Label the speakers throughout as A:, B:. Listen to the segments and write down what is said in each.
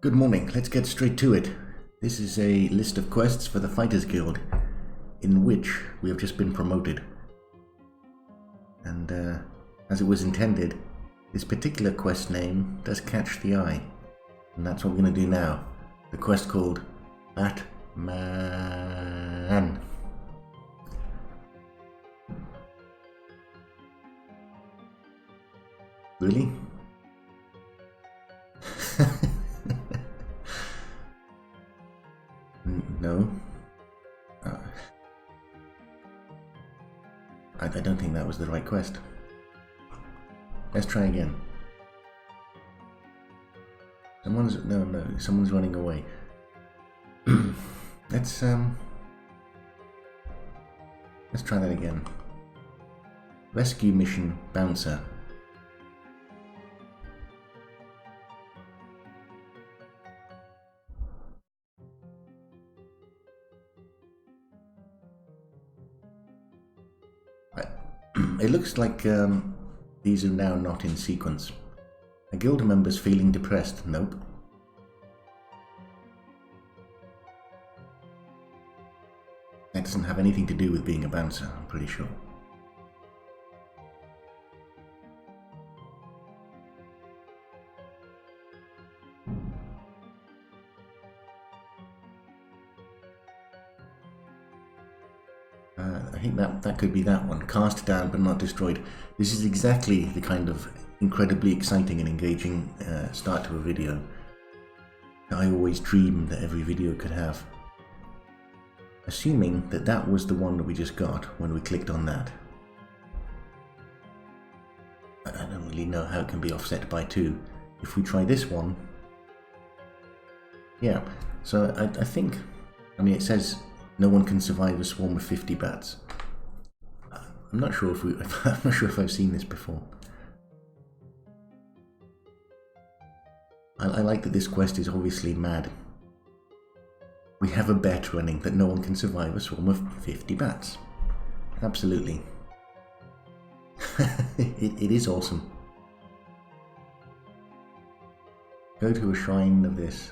A: Good morning, let's get straight to it. This is a list of quests for the Fighters Guild, in which we have just been promoted. And as it was intended, this particular quest name does catch the eye. And that's what we're going to do now. The quest called Batman. Really? No. I don't think that was the right quest. Let's try again. Someone's running away. Let's try that again. Rescue mission bouncer. It looks like these are now not in sequence. A guild member's feeling depressed. Nope. That doesn't have anything to do with being a bouncer, I'm pretty sure. I think that could be that one. Cast down but not destroyed. This is exactly the kind of incredibly exciting and engaging start to a video that I always dreamed that every video could have. Assuming that that was the one that we just got when we clicked on that. I don't really know how it can be offset by 2. If we try this one... Yeah, so I think... I mean, it says no one can survive a swarm of 50 bats. I'm not sure if I've seen this before. I like that this quest is obviously mad. We have a bet running that no one can survive a swarm of 50 bats. Absolutely. It is awesome. Go to a shrine of this.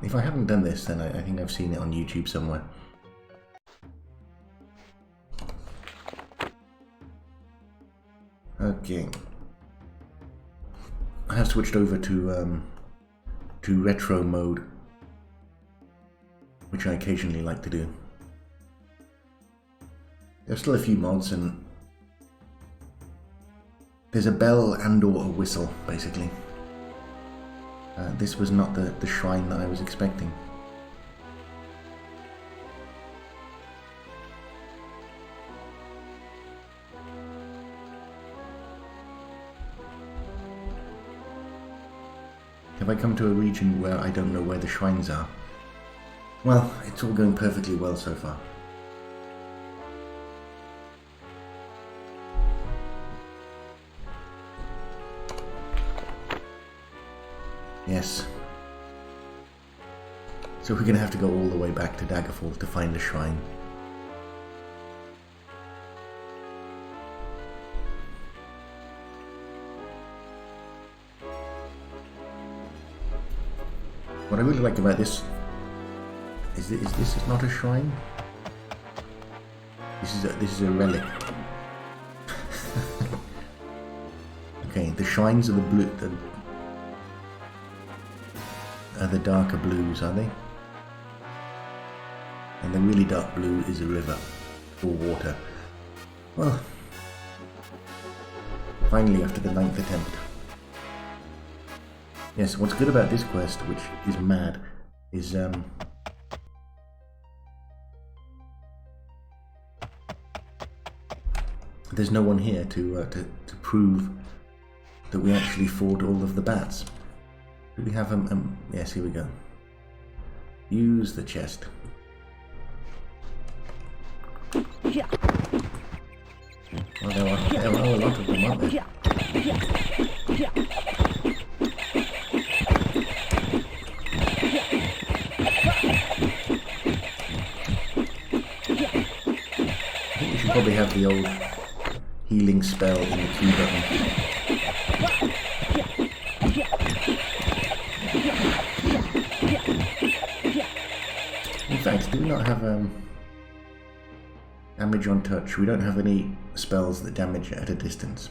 A: If I haven't done this, then I think I've seen it on YouTube somewhere. Okay. I have switched over to retro mode, which I occasionally like to do. There's still a few mods, and there's a bell and or a whistle, basically. This was not the shrine that I was expecting. Have I come to a region where I don't know where the shrines are? Well, it's all going perfectly well so far. Yes. So we're going to have to go all the way back to Daggerfall to find the shrine. What I really like about this is this is not a shrine. This is a relic. Okay, the shrines are the blue. The darker blues, are they? And the really dark blue is a river or water. Well, finally, after the 9th attempt. Yes, what's good about this quest, which is mad, is there's no one here to prove that we actually fought all of the bats. Do we have yes, here we go. Use the chest. Well, there are a lot of them, aren't there? I think we should probably have the old healing spell in the Q button. In fact, do we not have damage on touch? We don't have any spells that damage at a distance.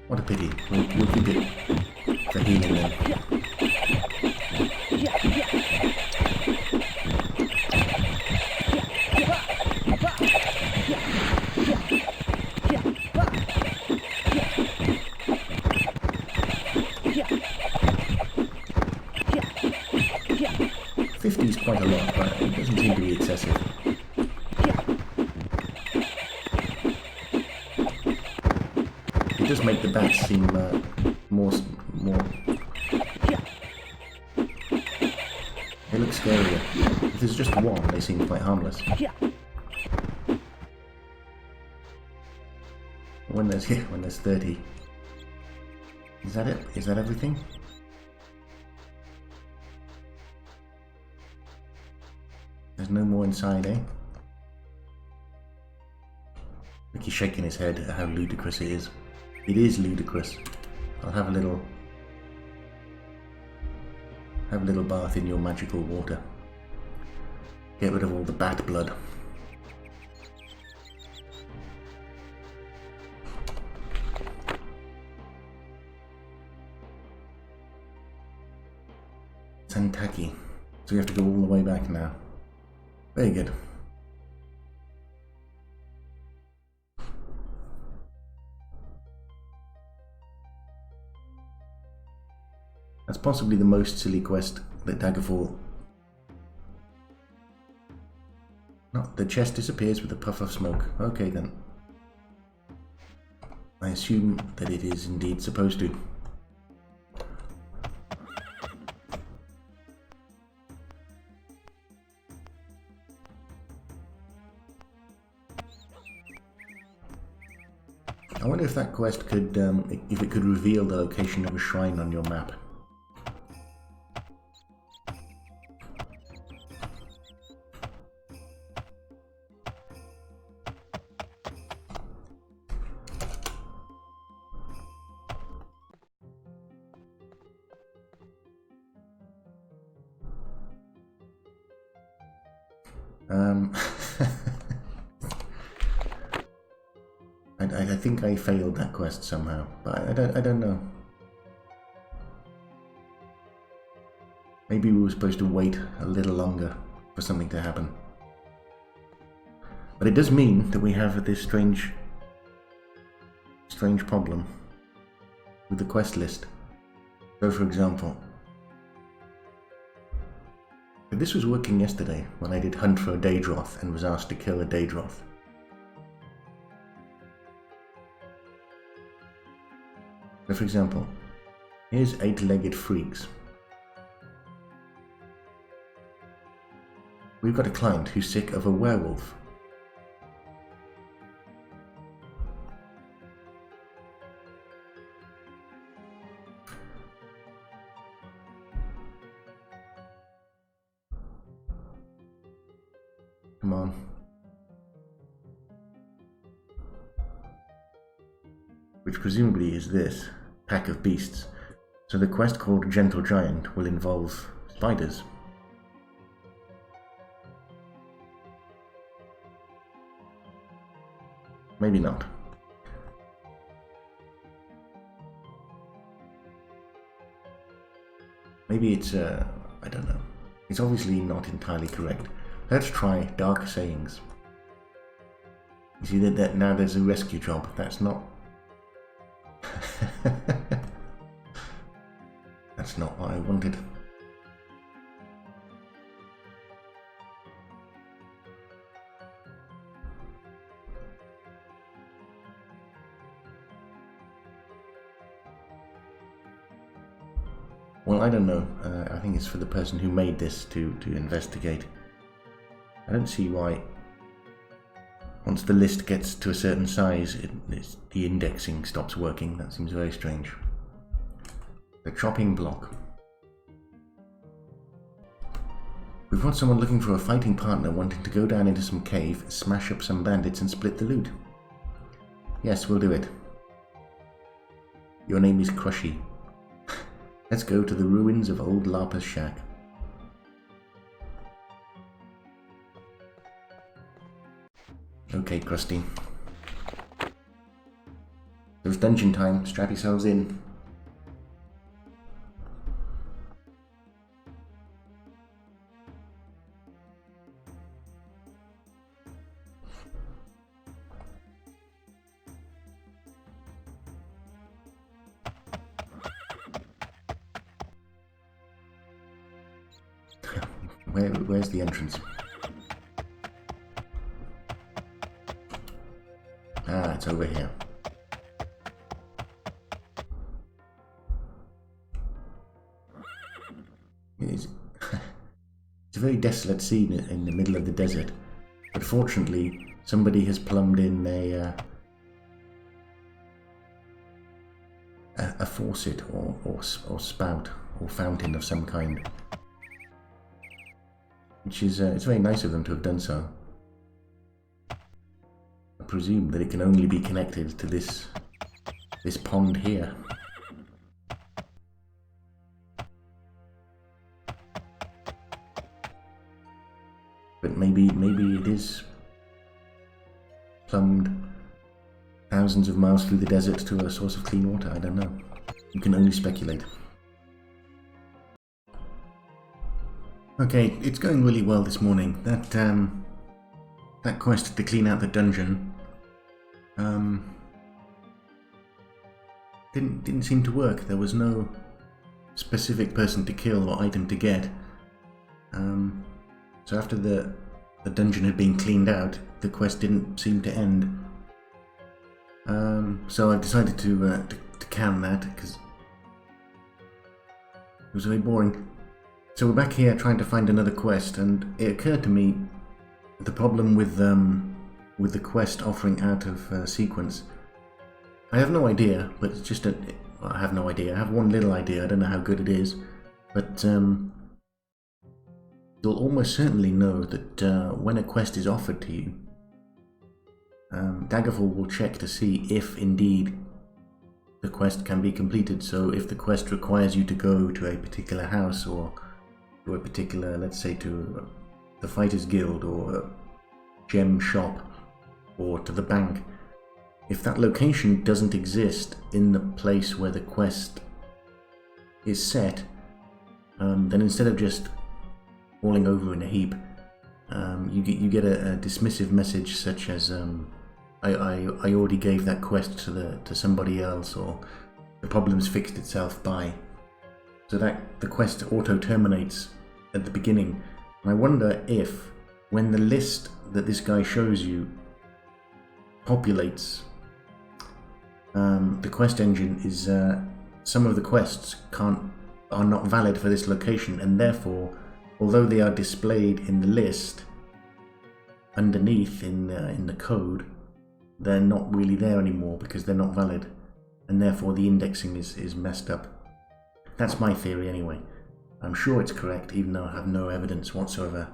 A: What a pity. We'll keep it for healing then. Is quite a lot, but it doesn't seem to be excessive. It does make the bats seem more. They look scarier. If there's just one, they seem quite harmless. When there's 30, is that it? Is that everything? There's no more inside, eh? Ricky's shaking his head at how ludicrous it is. It is ludicrous. I'll have a little bath in your magical water. Get rid of all the bat blood. Santaki. So we have to go all the way back now. Very good. That's possibly the most silly quest that Daggerfall... No, the chest disappears with a puff of smoke. Okay then. I assume that it is indeed supposed to. I wonder if that quest could, if it could reveal the location of a shrine on your map. I think I failed that quest somehow, but I don't know. Maybe we were supposed to wait a little longer for something to happen. But it does mean that we have this strange problem with the quest list. So for example, if this was working yesterday when I did Hunt for a Daedroth and was asked to kill a Daedroth. So for example, here's 8-legged freaks. We've got a client who's sick of a werewolf. Come on. Which presumably is this pack of beasts. So the quest called Gentle Giant will involve spiders. Maybe not. Maybe it's, I don't know. It's obviously not entirely correct. Let's try Dark Sayings. You see that now there's a rescue job. That's not... That's not what I wanted. Well, I don't know. I think it's for the person who made this to investigate. I don't see why, once the list gets to a certain size, the indexing stops working. That seems very strange. The chopping block. We've got someone looking for a fighting partner wanting to go down into some cave, smash up some bandits and split the loot. Yes, we'll do it. Your name is Crushy. Let's go to the ruins of old Larpa's shack. Okay, Krusty. It was dungeon time. Strap yourselves in. Where's the entrance? Ah, it's over here. It's a very desolate scene in the middle of the desert, but fortunately somebody has plumbed in a faucet or spout or fountain of some kind, which is it's very nice of them to have done so. I presume that it can only be connected to this pond here. But maybe it is plumbed thousands of miles through the desert to a source of clean water. I don't know. You can only speculate. Okay, it's going really well this morning. That quest to clean out the dungeon didn't seem to work. There was no specific person to kill or item to get. So after the dungeon had been cleaned out, the quest didn't seem to end. So I decided to can that because it was very boring. So we're back here trying to find another quest, and it occurred to me the problem with the quest offering out of sequence. I have no idea, but it's just I have no idea. I have one little idea. I don't know how good it is, but you'll almost certainly know that when a quest is offered to you, Daggerfall will check to see if indeed the quest can be completed. So if the quest requires you to go to a particular house or to a particular, let's say to the Fighters Guild or a gem shop or to the bank, if that location doesn't exist in the place where the quest is set, then instead of just falling over in a heap, you get a dismissive message such as I already gave that quest to somebody else, or the problem's fixed itself by. So that the quest auto terminates at the beginning. And I wonder if when the list that this guy shows you populates, the quest engine is some of the quests are not valid for this location, and therefore, although they are displayed in the list underneath in the code, they're not really there anymore because they're not valid, and therefore the indexing is messed up. That's my theory anyway. I'm sure it's correct, even though I have no evidence whatsoever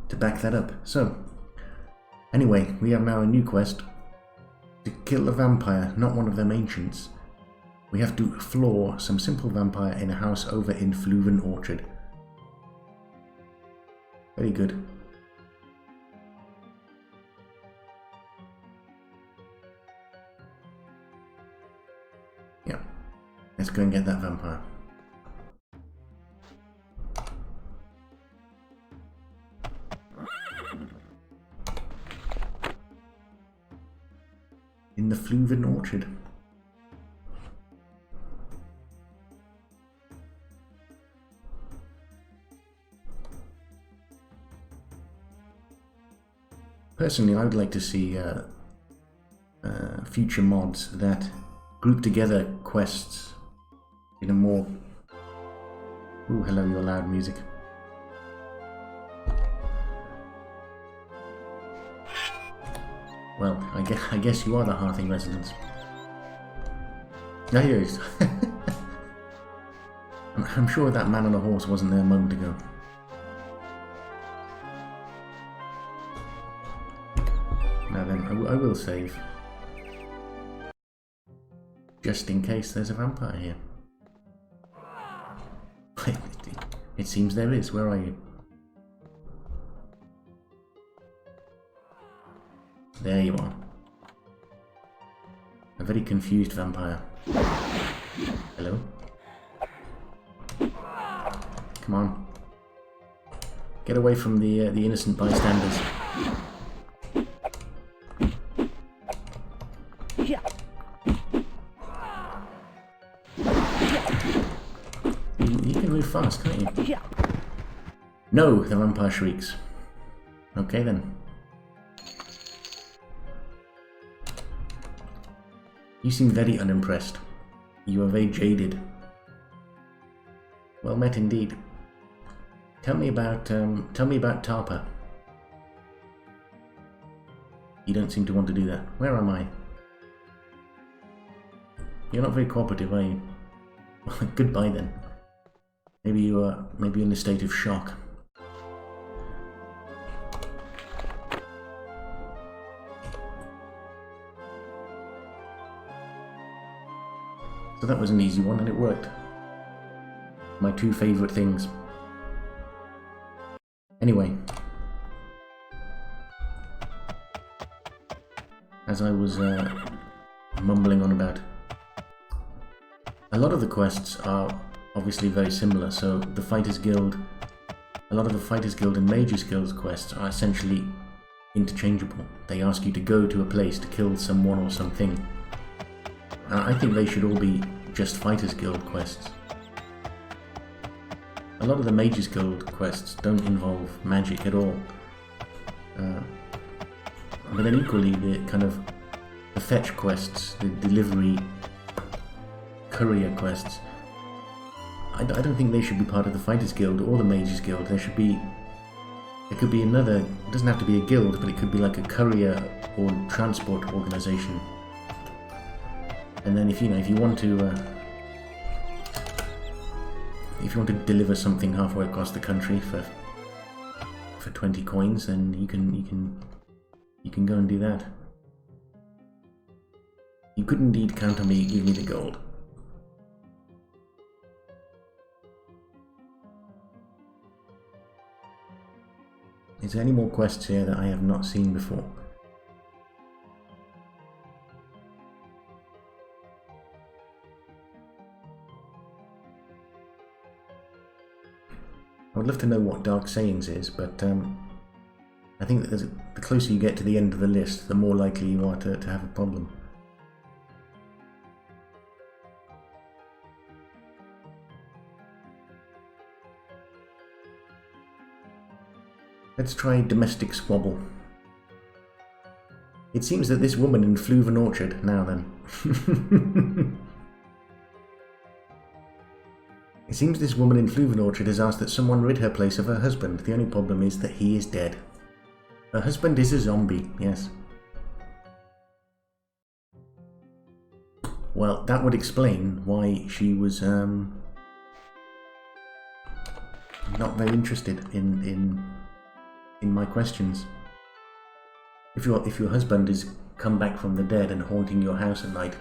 A: to back that up. So, anyway, we have now a new quest. To kill a vampire, not one of them ancients. We have to floor some simple vampire in a house over in Fluven Orchard. Very good. Yeah, let's go and get that vampire. In the Fluven Orchard. Personally, I would like to see future mods that group together quests in a more... Ooh, hello, your loud music. Well, I guess you are the Hearthing residents. No, he is. I'm sure that man on a horse wasn't there a moment ago. Now then, I will save. Just in case there's a vampire here. It seems there is. Where are you? There you are. A very confused vampire. Hello? Come on. Get away from the innocent bystanders. You can move fast, can't you? No, the vampire shrieks. Okay then. You seem very unimpressed. You are very jaded. Well met indeed. Tell me about Tarpa. You don't seem to want to do that. Where am I? You're not very cooperative, are you? Goodbye then. Maybe you are in a state of shock. So that was an easy one and it worked. My two favourite things. Anyway. As I was mumbling on about, a lot of the quests are obviously very similar, so the Fighters Guild, a lot of the Fighters Guild and Mages Guild quests are essentially interchangeable. They ask you to go to a place to kill someone or something. I think they should all be just Fighters Guild quests. A lot of the Mages Guild quests don't involve magic at all. But then equally, the fetch quests, the delivery, courier quests, I don't think they should be part of the Fighters Guild or the Mages Guild. There could be another, it doesn't have to be a guild, but it could be like a courier or transport organisation. And then if you want to deliver something halfway across the country for 20 coins, then you can go and do that. You could indeed count on me, give me the gold. Is there any more quests here that I have not seen before? I would love to know what Dark Sayings is, but I think that the closer you get to the end of the list, the more likely you are to have a problem. Let's try Domestic Squabble. It seems that this woman in Fluven Orchard, now then. It seems this woman in Fluven Orchard has asked that someone rid her place of her husband. The only problem is that he is dead. Her husband is a zombie, yes. Well, that would explain why she was not very interested in my questions. If your husband is come back from the dead and haunting your house at night,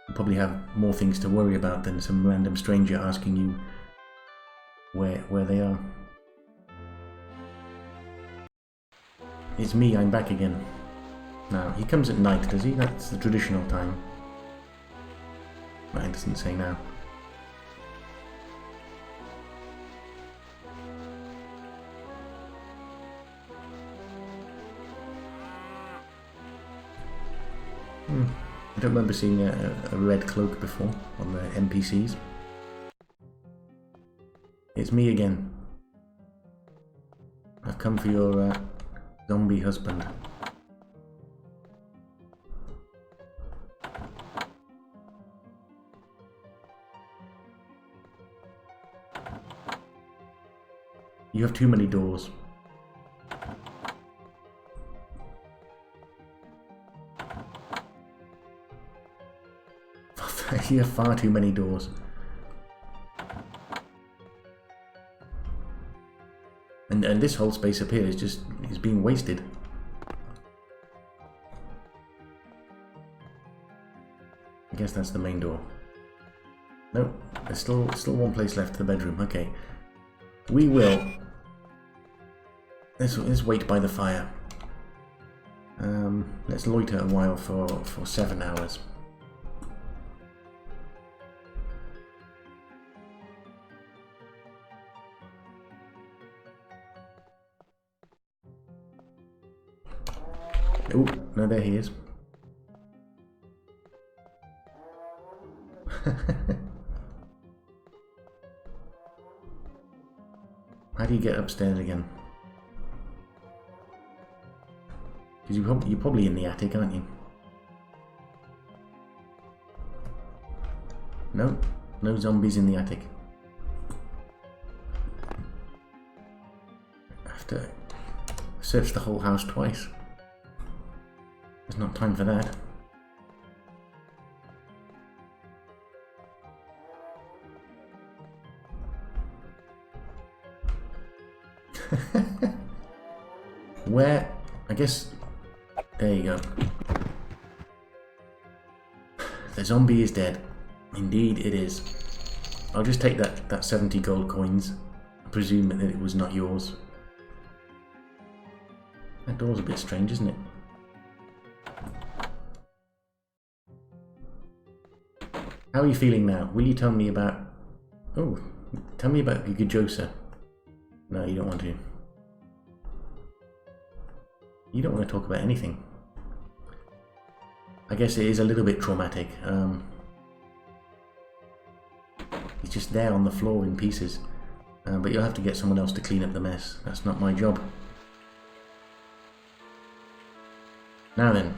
A: you probably have more things to worry about than some random stranger asking you where they are. It's me, I'm back again. Now, he comes at night, does he? That's the traditional time. Right, it doesn't say now. I don't remember seeing a red cloak before on the NPCs. It's me again. I've come for your zombie husband. You have too many doors. You have far too many doors. And this whole space up here is being wasted. guess that's the main door. Nope, there's still one place left, the bedroom. Okay. We will... Let's wait by the fire. Let's loiter a while for 7 hours. Oh, no, there he is. How do you get upstairs again? Because you're probably in the attic, aren't you? No, no zombies in the attic. I have to search the whole house twice. There's not time for that. Where? I guess... There you go. The zombie is dead. Indeed it is. I'll just take that 70 gold coins. I presume that it was not yours. That door's a bit strange, isn't it? How are you feeling now? Will you tell me about... Oh, tell me about Gigajosa. No, you don't want to. You don't want to talk about anything. I guess it is a little bit traumatic. He's just there on the floor in pieces. But you'll have to get someone else to clean up the mess. That's not my job. Now then.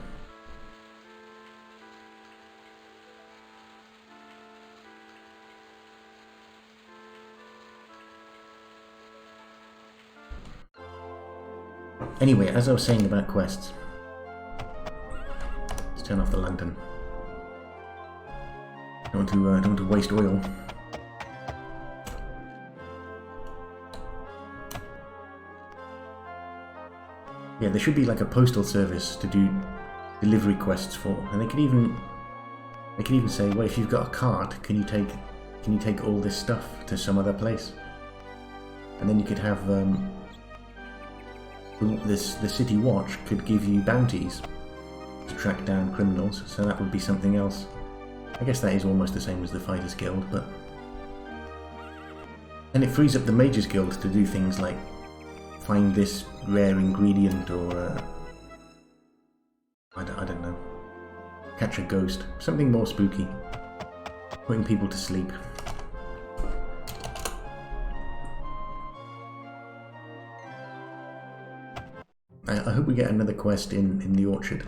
A: Anyway, as I was saying about quests, let's turn off the lantern. Don't want to waste oil. Yeah, there should be like a postal service to do delivery quests for, and they could even say, well, if you've got a cart, can you take all this stuff to some other place? And then you could have the City Watch could give you bounties to track down criminals, so that would be something else. I guess that is almost the same as the Fighters Guild, but... And it frees up the Mages Guild to do things like find this rare ingredient or... I don't know. Catch a ghost. Something more spooky. Putting people to sleep. I hope we get another quest in the orchard.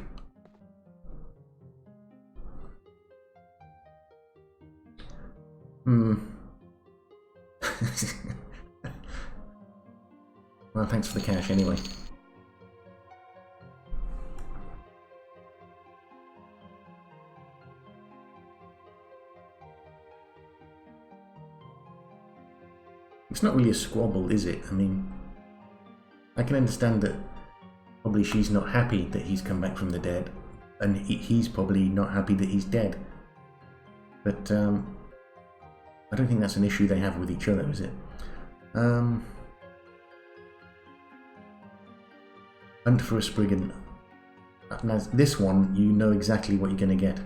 A: Well, thanks for the cash anyway. It's not really a squabble, is it? I mean, I can understand that probably she's not happy that he's come back from the dead, and he's probably not happy that he's dead. But I don't think that's an issue they have with each other, is it? Hunt for a Spriggan. Now, this one, you know exactly what you're going to get.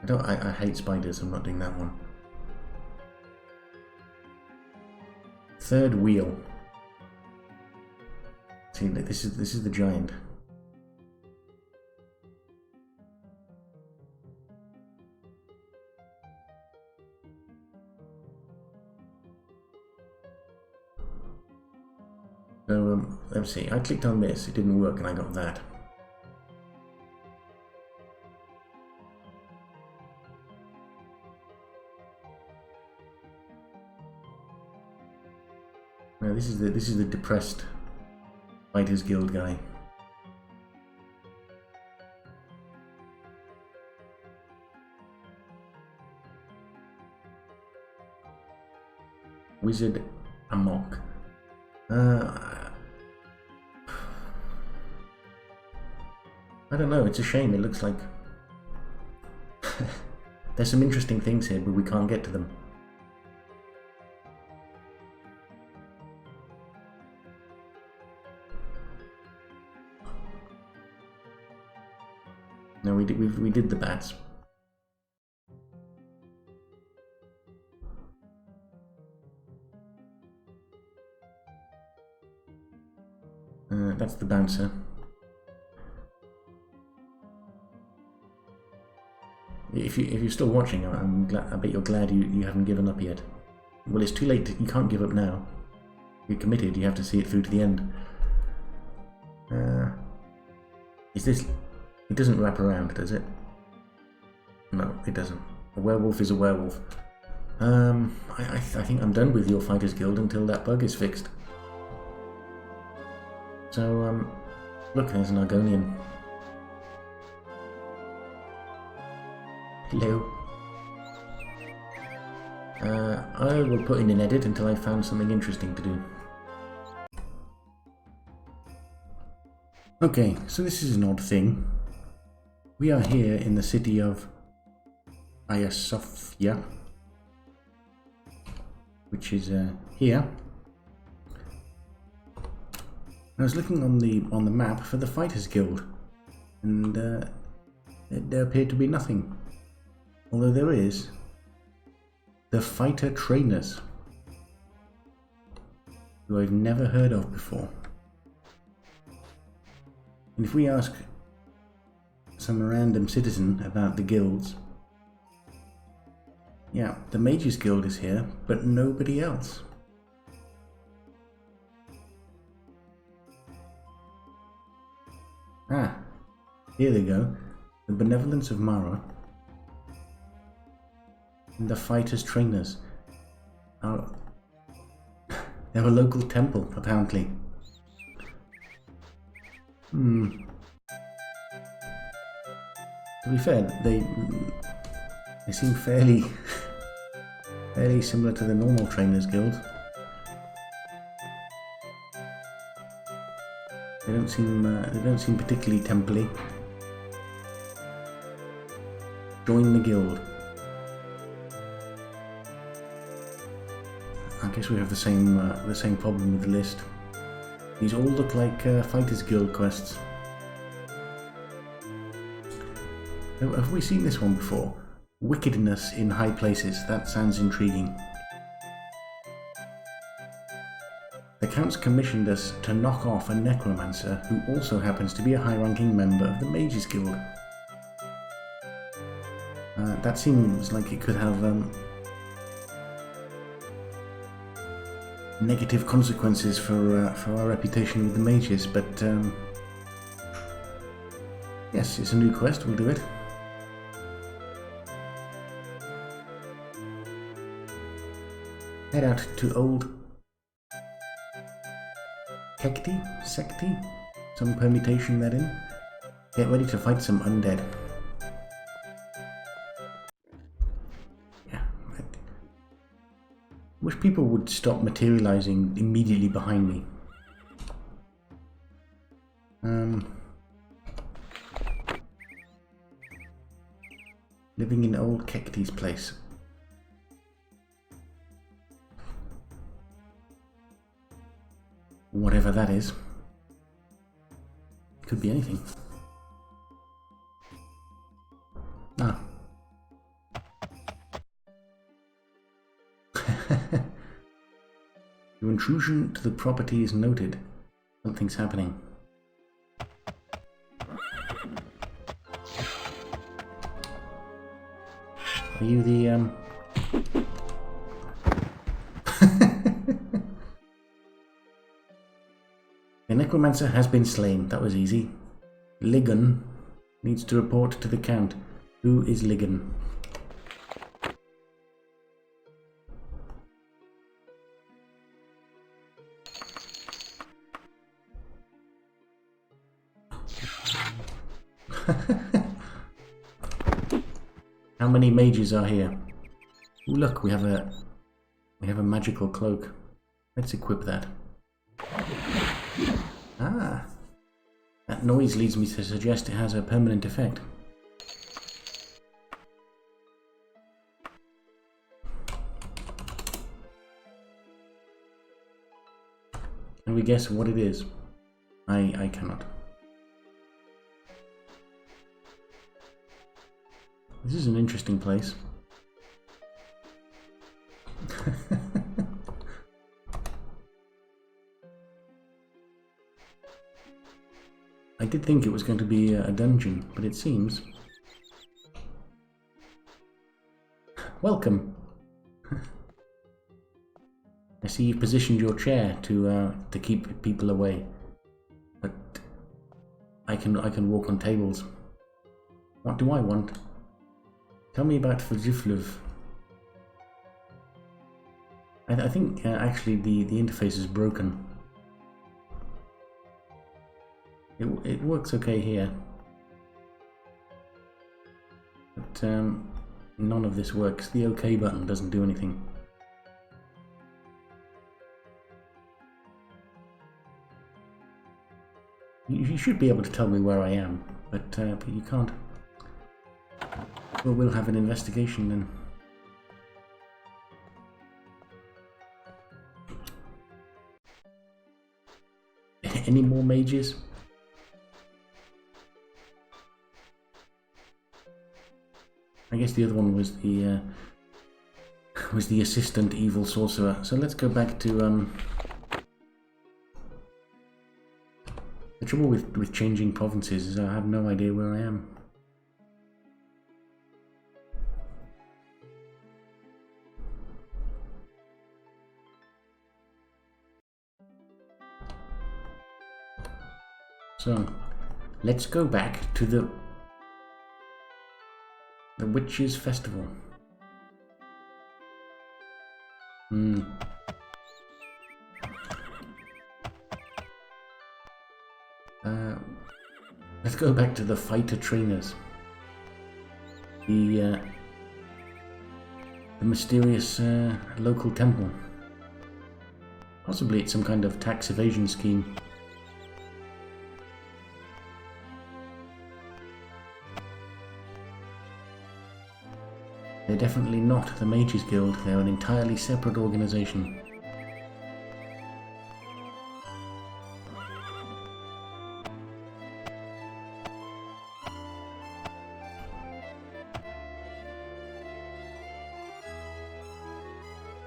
A: I hate spiders, I'm not doing that one. Third wheel. See, this is the giant. So let's see. I clicked on this, it didn't work, and I got that. Now this is the depressed Fighters Guild guy. Wizard Amok. I don't know, it's a shame. It looks like there's some interesting things here, but we can't get to them. No, we did the bats. That's the bouncer. If you're still watching, I'm glad. I bet you're glad you haven't given up yet. Well, it's too late. You can't give up now. You're committed. You have to see it through to the end. Is this? It doesn't wrap around, does it? No, it doesn't. A werewolf is a werewolf. I think I'm done with your Fighters Guild until that bug is fixed. So, look, there's an Argonian. Hello. I will put in an edit until I found something interesting to do. Okay, so this is an odd thing. We are here in the city of Ayasofya, which is here. I was looking on the map for the Fighters Guild, and there appeared to be nothing. Although there is the Fighter Trainers, who I've never heard of before. And if we ask some random citizen about the guilds, yeah, the Mages Guild is here, but nobody else. Ah, here they go. The Benevolence of Mara and the Fighters Trainers. They're a local temple, apparently. To be fair, they seem fairly similar to the normal Trainers Guild. They don't seem particularly temple-y. Join the guild. I guess we have the same problem with the list. These all look like Fighters Guild quests. Have we seen this one before? Wickedness in high places. That sounds intriguing. The Count's commissioned us to knock off a necromancer who also happens to be a high-ranking member of the Mages Guild. That seems like it could have negative consequences for our reputation with the mages, but yes, it's a new quest, we'll do it. Head out to Old Secti, some permutation therein. Get ready to fight some undead. Yeah, I wish people would stop materializing immediately behind me. Living in Old Kekti's place. Whatever that is. Could be anything. Ah. Your intrusion to the property is noted. Something's happening. Are you the The necromancer has been slain. That was easy. Ligon needs to report to the Count. Who is Ligon? How many mages are here? Ooh, look, we have a magical cloak. Let's equip that. Ah, that that noise leads me to suggest it has a permanent effect. Can we guess what it is? I cannot. This is an interesting place. I did think it was going to be a dungeon, but it seems... Welcome! I see you've positioned your chair to keep people away, but I can walk on tables. What do I want? Tell me about Fajifluv. I think actually the interface is broken. It works okay here, but none of this works. The OK button doesn't do anything. You should be able to tell me where I am, but you can't. Well, we'll have an investigation then. Any more mages? I guess the other one was the assistant evil sorcerer. So let's go back to the trouble with changing provinces is I have no idea where I am. So let's go back to the Witches' Festival. Let's go back to the fighter trainers. The mysterious local temple. Possibly it's some kind of tax evasion scheme. They're definitely not the Mages Guild, they're an entirely separate organization.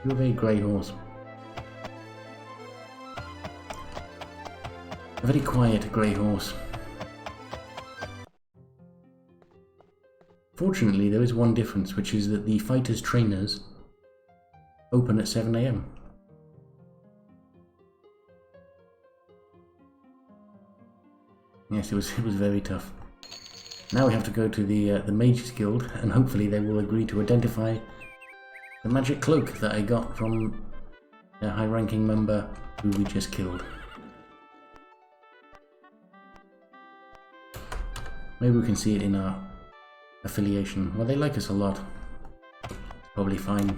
A: You're a very grey horse. A very quiet grey horse. Fortunately, there is one difference, which is that the fighters' trainers open at 7 AM. Yes, it was very tough. Now we have to go to the Mages Guild, and hopefully they will agree to identify the magic cloak that I got from a high-ranking member who we just killed. Maybe we can see it in our affiliation. Well, they like us a lot. It's probably fine.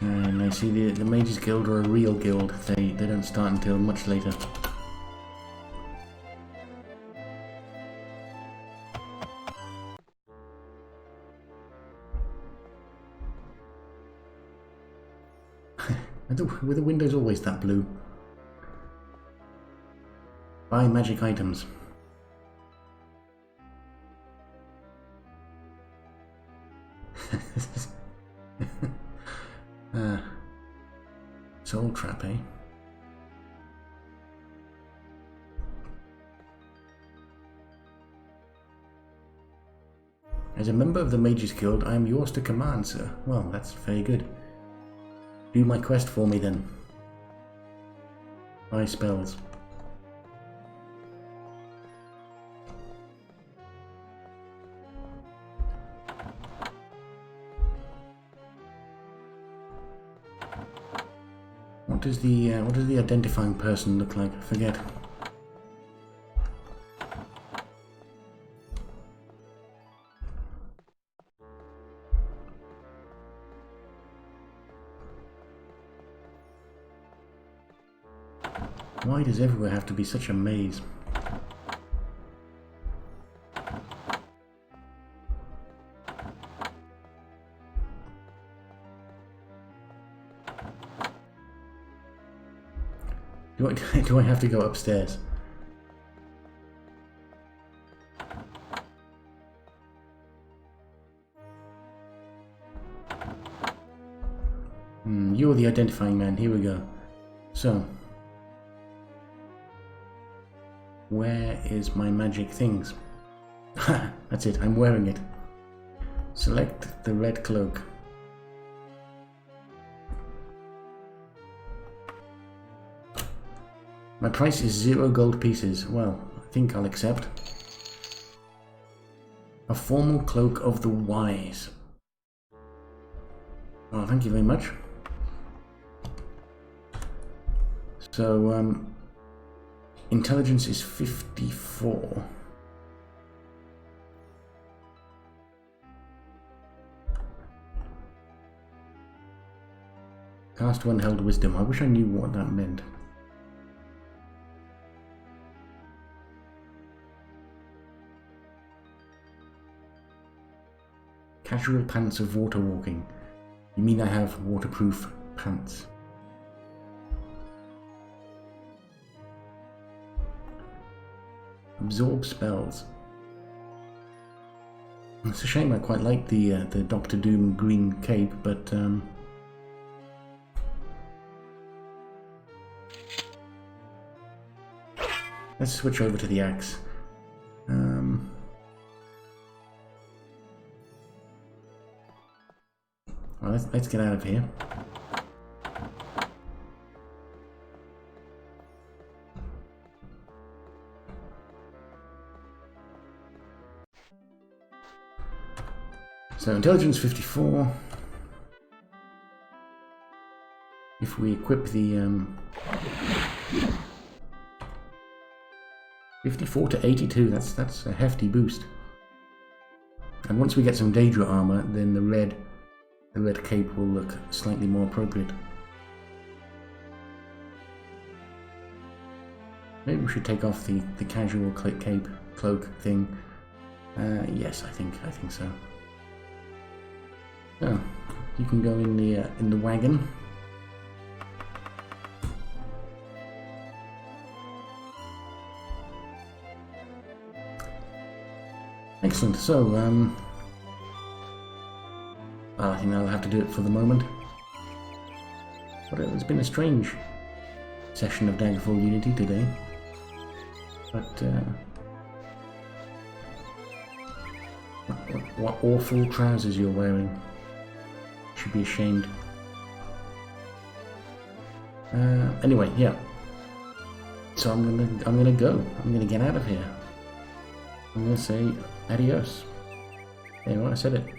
A: And I see the Mages Guild are a real guild. They don't start until much later. Were the windows always that blue? Buy magic items. Soul trap, eh? As a member of the Mages Guild, I am yours to command, sir. Well, that's very good. Do my quest for me, then. Buy spells. What does the identifying person look like? I forget. Why does everywhere have to be such a maze? Do I have to go upstairs? You're the identifying man. Here we go. So, where is my magic things? That's it. I'm wearing it. Select the red cloak. My price is 0 gold pieces. Well, I think I'll accept. A formal cloak of the wise. Well, thank you very much. So, intelligence is 54. Cast one held wisdom. I wish I knew what that meant. Casual pants of water walking. You mean I have waterproof pants? Absorb spells. It's a shame. I quite like the Doctor Doom green cape, but let's switch over to the axe. Well, let's get out of here. So intelligence 54. If we equip the 54 to 82, that's a hefty boost. And once we get some Daedra armor, then the red cape will look slightly more appropriate. Maybe we should take off the casual cape cloak thing. Yes, I think so. Oh, you can go in the wagon. Excellent. So, well, I think that'll have to do it for the moment. But it's been a strange session of Daggerfall Unity today. But what awful trousers you're wearing. Should be ashamed. Anyway, yeah. So I'm gonna go. I'm gonna get out of here. I'm gonna say adios. There you are, I said it.